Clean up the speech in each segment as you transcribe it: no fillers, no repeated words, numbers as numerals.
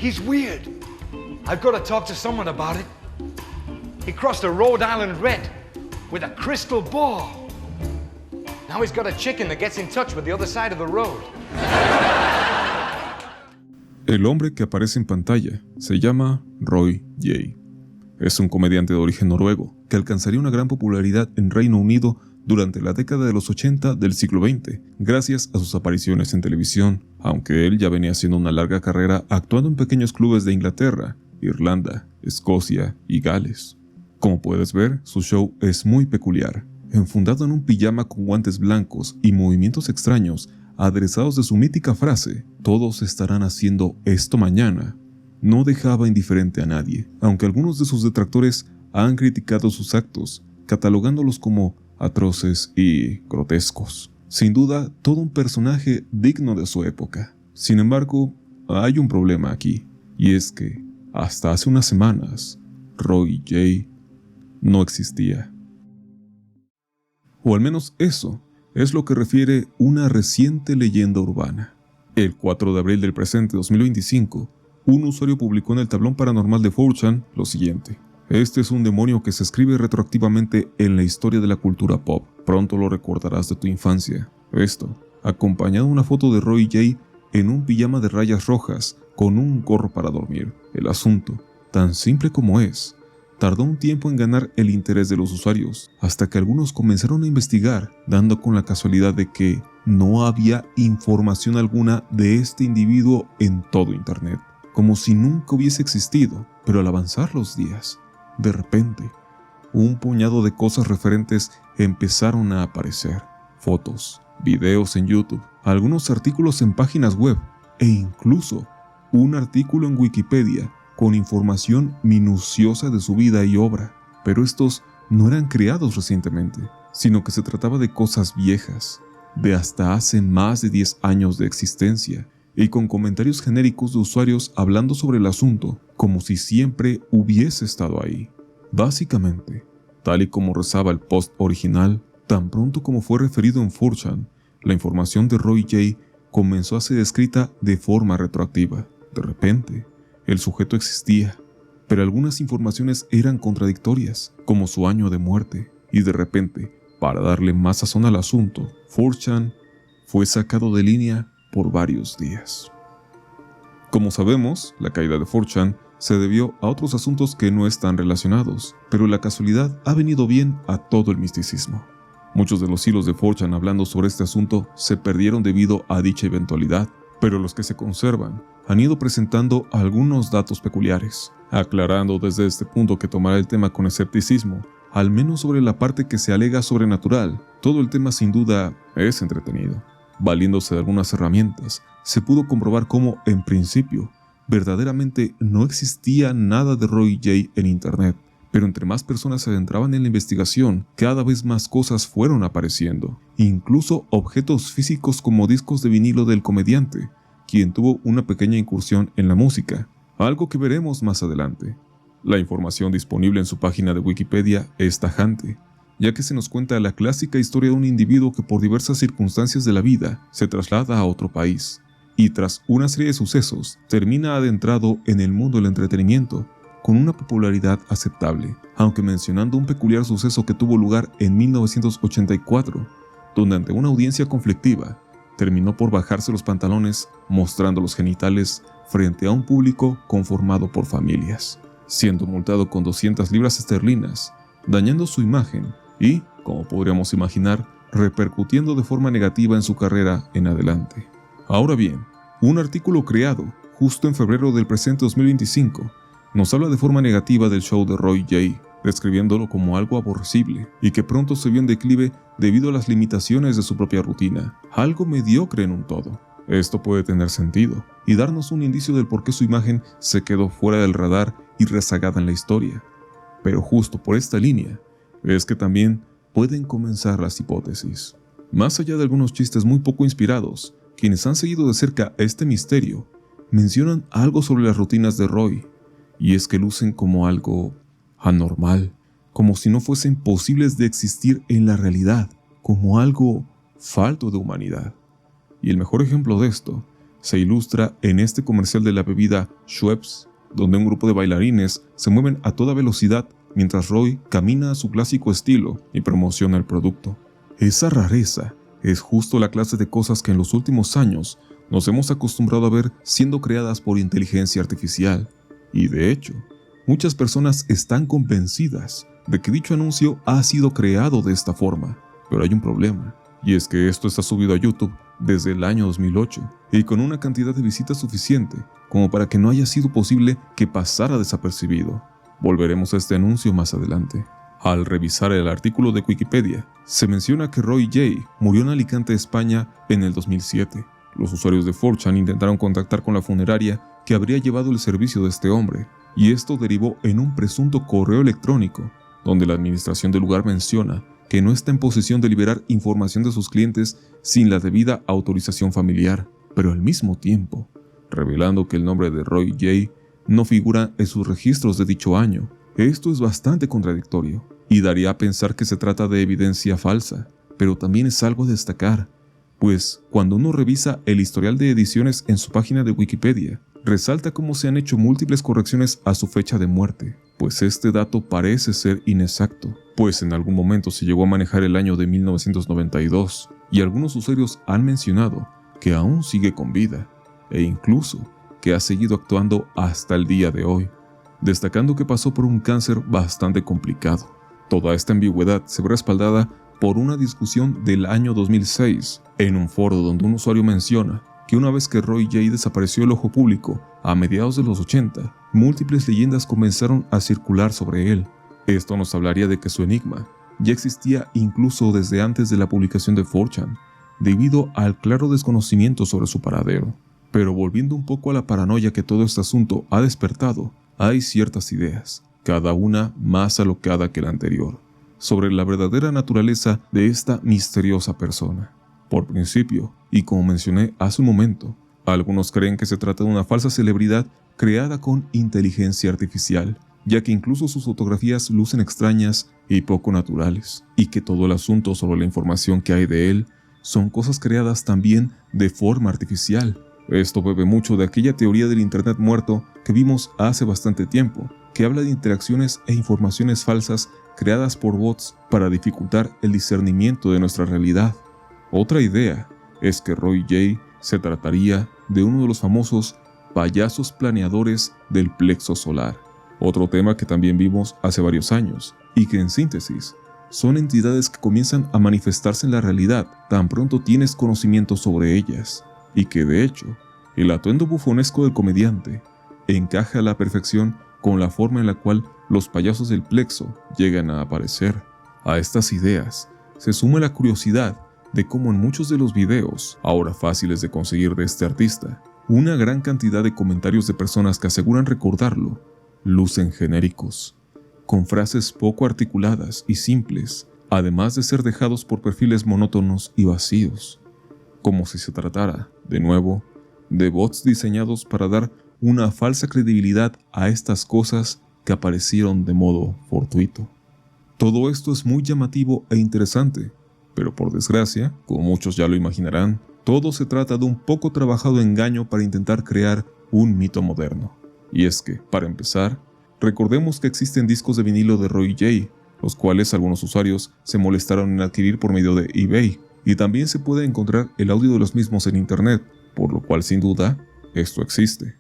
He's weird. I've got to talk to someone about it. He crossed a Rhode Island Red with a crystal ball. Now he's got a chicken that gets in touch with the other side of the road. El hombre que aparece en pantalla se llama Roy J. Es un comediante de origen noruego que alcanzaría una gran popularidad en Reino Unido durante la década de los 80 del siglo XX, gracias a sus apariciones en televisión, aunque él ya venía haciendo una larga carrera actuando en pequeños clubes de Inglaterra, Irlanda, Escocia y Gales. Como puedes ver, su show es muy peculiar. Enfundado en un pijama con guantes blancos y movimientos extraños, aderezados de su mítica frase, "todos estarán haciendo esto mañana", no dejaba indiferente a nadie, aunque algunos de sus detractores han criticado sus actos, catalogándolos como atroces y grotescos. Sin duda, todo un personaje digno de su época. Sin embargo, hay un problema aquí, y es que, hasta hace unas semanas, Roy J. no existía. O al menos eso es lo que refiere una reciente leyenda urbana. El 4 de abril del presente 2025, un usuario publicó en el tablón paranormal de 4chan lo siguiente: "Este es un demonio que se escribe retroactivamente en la historia de la cultura pop. Pronto lo recordarás de tu infancia". Esto, acompañado de una foto de Roy J. en un pijama de rayas rojas con un gorro para dormir. El asunto, tan simple como es, tardó un tiempo en ganar el interés de los usuarios, hasta que algunos comenzaron a investigar, dando con la casualidad de que no había información alguna de este individuo en todo Internet, como si nunca hubiese existido. Pero al avanzar los días, de repente, un puñado de cosas referentes empezaron a aparecer: fotos, videos en YouTube, algunos artículos en páginas web e incluso un artículo en Wikipedia con información minuciosa de su vida y obra. Pero estos no eran creados recientemente, sino que se trataba de cosas viejas, de hasta hace más de 10 años de existencia, y con comentarios genéricos de usuarios hablando sobre el asunto como si siempre hubiese estado ahí. Básicamente, tal y como rezaba el post original, tan pronto como fue referido en 4chan, la información de Roy J. comenzó a ser descrita de forma retroactiva. De repente, el sujeto existía, pero algunas informaciones eran contradictorias, como su año de muerte, y de repente, para darle más sazón al asunto, 4chan fue sacado de línea por varios días. Como sabemos, la caída de 4chan se debió a otros asuntos que no están relacionados, pero la casualidad ha venido bien a todo el misticismo. Muchos de los hilos de 4chan hablando sobre este asunto se perdieron debido a dicha eventualidad, pero los que se conservan han ido presentando algunos datos peculiares, aclarando desde este punto que tomará el tema con escepticismo, al menos sobre la parte que se alega sobrenatural. Todo el tema sin duda es entretenido. Valiéndose de algunas herramientas, se pudo comprobar cómo, en principio, verdaderamente no existía nada de Roy J. en Internet, pero entre más personas se adentraban en la investigación, cada vez más cosas fueron apareciendo, incluso objetos físicos como discos de vinilo del comediante, quien tuvo una pequeña incursión en la música, algo que veremos más adelante. La información disponible en su página de Wikipedia es tajante, ya que se nos cuenta la clásica historia de un individuo que por diversas circunstancias de la vida se traslada a otro país, y tras una serie de sucesos termina adentrado en el mundo del entretenimiento con una popularidad aceptable, aunque mencionando un peculiar suceso que tuvo lugar en 1984, donde ante una audiencia conflictiva, terminó por bajarse los pantalones mostrando los genitales frente a un público conformado por familias, siendo multado con 200 libras esterlinas, dañando su imagen y, como podríamos imaginar, repercutiendo de forma negativa en su carrera en adelante. Ahora bien, un artículo creado justo en febrero del presente 2025 nos habla de forma negativa del show de Roy J., describiéndolo como algo aborrecible y que pronto se vio en declive debido a las limitaciones de su propia rutina, algo mediocre en un todo. Esto puede tener sentido y darnos un indicio del por qué su imagen se quedó fuera del radar y rezagada en la historia. Pero justo por esta línea es que también pueden comenzar las hipótesis. Más allá de algunos chistes muy poco inspirados, quienes han seguido de cerca este misterio mencionan algo sobre las rutinas de Roy, y es que lucen como algo anormal, como si no fuesen posibles de existir en la realidad, como algo falto de humanidad. Y el mejor ejemplo de esto se ilustra en este comercial de la bebida Schweppes, donde un grupo de bailarines se mueven a toda velocidad mientras Roy camina a su clásico estilo y promociona el producto. Esa rareza es justo la clase de cosas que en los últimos años nos hemos acostumbrado a ver siendo creadas por inteligencia artificial. Y de hecho, muchas personas están convencidas de que dicho anuncio ha sido creado de esta forma. Pero hay un problema, y es que esto está subido a YouTube desde el año 2008 y con una cantidad de visitas suficiente como para que no haya sido posible que pasara desapercibido. Volveremos a este anuncio más adelante. Al revisar el artículo de Wikipedia, se menciona que Roy J. murió en Alicante, España, en el 2007. Los usuarios de 4chan intentaron contactar con la funeraria que habría llevado el servicio de este hombre, y esto derivó en un presunto correo electrónico, donde la administración del lugar menciona que no está en posesión de liberar información de sus clientes sin la debida autorización familiar, pero al mismo tiempo, revelando que el nombre de Roy J. no figura en sus registros de dicho año. Esto es bastante contradictorio, y daría a pensar que se trata de evidencia falsa, pero también es algo a destacar, pues cuando uno revisa el historial de ediciones en su página de Wikipedia, resalta cómo se han hecho múltiples correcciones a su fecha de muerte, pues este dato parece ser inexacto, pues en algún momento se llegó a manejar el año de 1992, y algunos usuarios han mencionado que aún sigue con vida, e incluso que ha seguido actuando hasta el día de hoy, destacando que pasó por un cáncer bastante complicado. Toda esta ambigüedad se ve respaldada por una discusión del año 2006 en un foro donde un usuario menciona que una vez que Roy J. desapareció del ojo público a mediados de los 80, múltiples leyendas comenzaron a circular sobre él. Esto nos hablaría de que su enigma ya existía incluso desde antes de la publicación de 4chan, debido al claro desconocimiento sobre su paradero. Pero volviendo un poco a la paranoia que todo este asunto ha despertado, hay ciertas ideas, cada una más alocada que la anterior, sobre la verdadera naturaleza de esta misteriosa persona. Por principio, y como mencioné hace un momento, algunos creen que se trata de una falsa celebridad creada con inteligencia artificial, ya que incluso sus fotografías lucen extrañas y poco naturales, y que todo el asunto sobre la información que hay de él son cosas creadas también de forma artificial. Esto bebe mucho de aquella teoría del Internet muerto que vimos hace bastante tiempo, que habla de interacciones e informaciones falsas creadas por bots para dificultar el discernimiento de nuestra realidad. Otra idea es que Roy J. se trataría de uno de los famosos payasos planeadores del plexo solar, otro tema que también vimos hace varios años, y que en síntesis son entidades que comienzan a manifestarse en la realidad tan pronto tienes conocimiento sobre ellas, y que de hecho, el atuendo bufonesco del comediante encaja a la perfección con la forma en la cual los payasos del plexo llegan a aparecer. A estas ideas se suma la curiosidad de cómo en muchos de los videos, ahora fáciles de conseguir de este artista, una gran cantidad de comentarios de personas que aseguran recordarlo, lucen genéricos, con frases poco articuladas y simples, además de ser dejados por perfiles monótonos y vacíos, como si se tratara, de nuevo, de bots diseñados para dar una falsa credibilidad a estas cosas que aparecieron de modo fortuito. Todo esto es muy llamativo e interesante, pero por desgracia, como muchos ya lo imaginarán, todo se trata de un poco trabajado engaño para intentar crear un mito moderno. Y es que, para empezar, recordemos que existen discos de vinilo de Roy J., los cuales algunos usuarios se molestaron en adquirir por medio de eBay, y también se puede encontrar el audio de los mismos en internet, por lo cual sin duda, esto existe.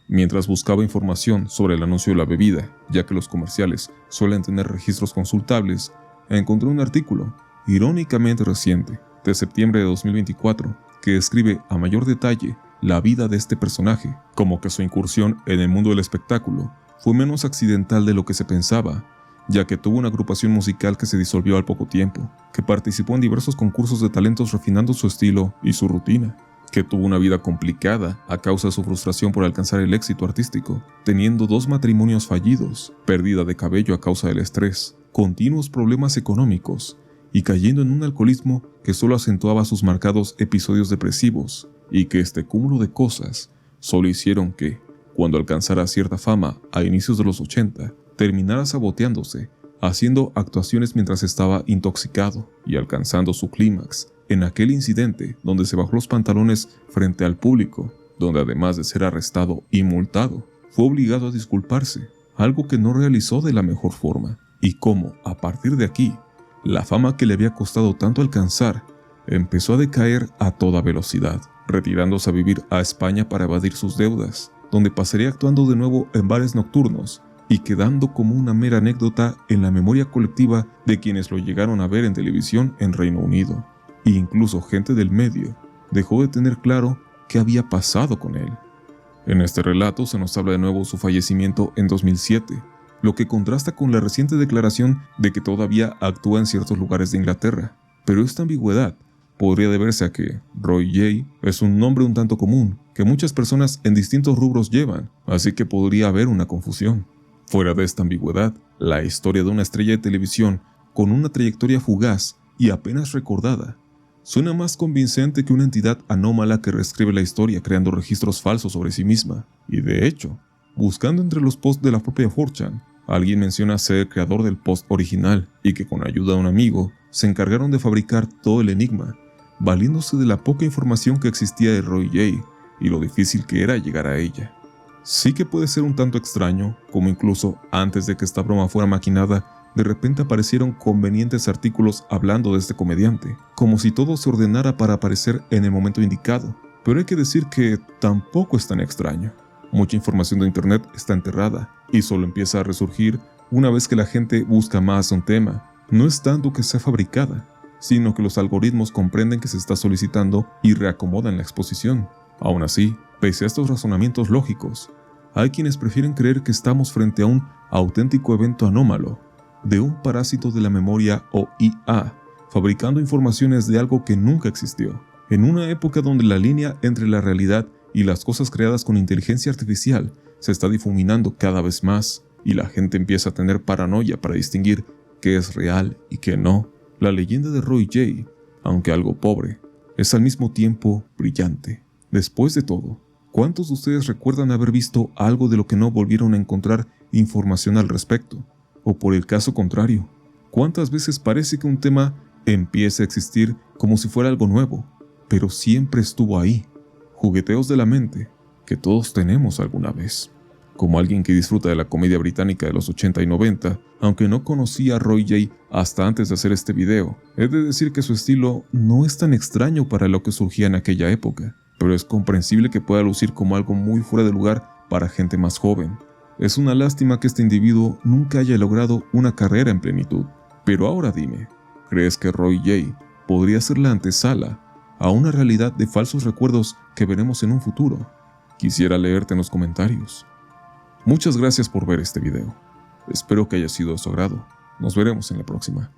Mientras buscaba información sobre el anuncio de la bebida, ya que los comerciales suelen tener registros consultables, encontré un artículo, irónicamente reciente, de septiembre de 2024, que describe a mayor detalle la vida de este personaje, como que su incursión en el mundo del espectáculo fue menos accidental de lo que se pensaba, ya que tuvo una agrupación musical que se disolvió al poco tiempo, que participó en diversos concursos de talentos refinando su estilo y su rutina, que tuvo una vida complicada a causa de su frustración por alcanzar el éxito artístico, teniendo 2 matrimonios fallidos, pérdida de cabello a causa del estrés, continuos problemas económicos y cayendo en un alcoholismo que solo acentuaba sus marcados episodios depresivos, y que este cúmulo de cosas solo hicieron que, cuando alcanzara cierta fama a inicios de los 80, terminara saboteándose, haciendo actuaciones mientras estaba intoxicado y alcanzando su clímax en aquel incidente donde se bajó los pantalones frente al público donde además de ser arrestado y multado, fue obligado a disculparse, algo que no realizó de la mejor forma, y cómo, a partir de aquí, la fama que le había costado tanto alcanzar empezó a decaer a toda velocidad, retirándose a vivir a España para evadir sus deudas, donde pasaría actuando de nuevo en bares nocturnos y quedando como una mera anécdota en la memoria colectiva de quienes lo llegaron a ver en televisión en Reino Unido. E incluso gente del medio dejó de tener claro qué había pasado con él. En este relato se nos habla de nuevo su fallecimiento en 2007, lo que contrasta con la reciente declaración de que todavía actúa en ciertos lugares de Inglaterra. Pero esta ambigüedad podría deberse a que Roy J. es un nombre un tanto común que muchas personas en distintos rubros llevan, así que podría haber una confusión. Fuera de esta ambigüedad, la historia de una estrella de televisión con una trayectoria fugaz y apenas recordada suena más convincente que una entidad anómala que reescribe la historia creando registros falsos sobre sí misma. Y de hecho, buscando entre los posts de la propia 4chan, alguien menciona ser el creador del post original y que con ayuda de un amigo se encargaron de fabricar todo el enigma, valiéndose de la poca información que existía de Roy J. y lo difícil que era llegar a ella. Sí que puede ser un tanto extraño, como incluso antes de que esta broma fuera maquinada, de repente aparecieron convenientes artículos hablando de este comediante, como si todo se ordenara para aparecer en el momento indicado. Pero hay que decir que tampoco es tan extraño. Mucha información de internet está enterrada y solo empieza a resurgir una vez que la gente busca más un tema. No es tanto que sea fabricada, sino que los algoritmos comprenden que se está solicitando y reacomodan la exposición. Aún así, pese a estos razonamientos lógicos, hay quienes prefieren creer que estamos frente a un auténtico evento anómalo, de un parásito de la memoria o IA, fabricando informaciones de algo que nunca existió. En una época donde la línea entre la realidad y las cosas creadas con inteligencia artificial se está difuminando cada vez más y la gente empieza a tener paranoia para distinguir qué es real y qué no, la leyenda de Roy J., aunque algo pobre, es al mismo tiempo brillante. Después de todo, ¿cuántos de ustedes recuerdan haber visto algo de lo que no volvieron a encontrar información al respecto? O por el caso contrario, ¿cuántas veces parece que un tema empieza a existir como si fuera algo nuevo, pero siempre estuvo ahí? Jugueteos de la mente que todos tenemos alguna vez. Como alguien que disfruta de la comedia británica de los 80 y 90, aunque no conocía a Roy J. hasta antes de hacer este video, he de decir que su estilo no es tan extraño para lo que surgía en aquella época, pero es comprensible que pueda lucir como algo muy fuera de lugar para gente más joven. Es una lástima que este individuo nunca haya logrado una carrera en plenitud. Pero ahora dime, ¿crees que Roy J. podría ser la antesala a una realidad de falsos recuerdos que veremos en un futuro? Quisiera leerte en los comentarios. Muchas gracias por ver este video. Espero que haya sido de su agrado. Nos veremos en la próxima.